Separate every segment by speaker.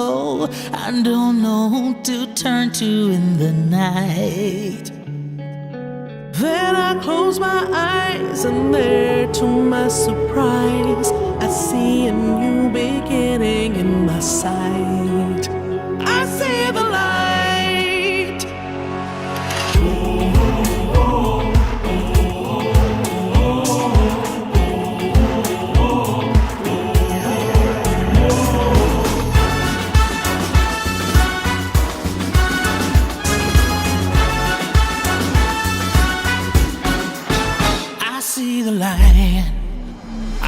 Speaker 1: go. I don't know who to turn to in the night.
Speaker 2: Then I close my eyes, and there, to my surprise, I see a new beginning in my sight. I see the light.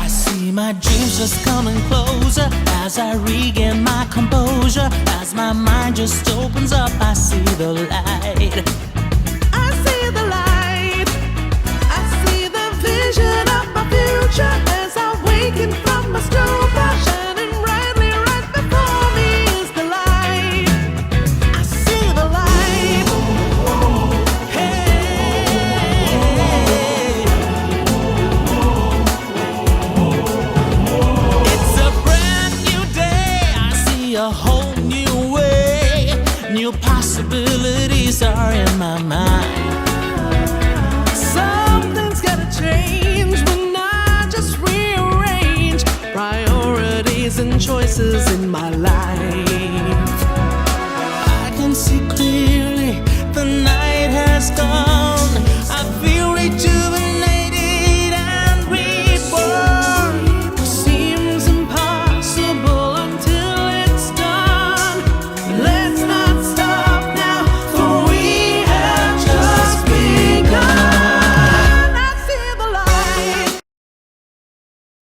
Speaker 1: I see my dreams just coming closer as I regain my composure. As my mind just opens up, I see the light.
Speaker 2: I see the light. I see the vision of my future as I waken from my stupor. Shining brightly right before me is the light. I see the light.
Speaker 1: A whole new way, new possibilities are in my mind.
Speaker 2: Something's gotta change when I just rearrange priorities and choices in my life.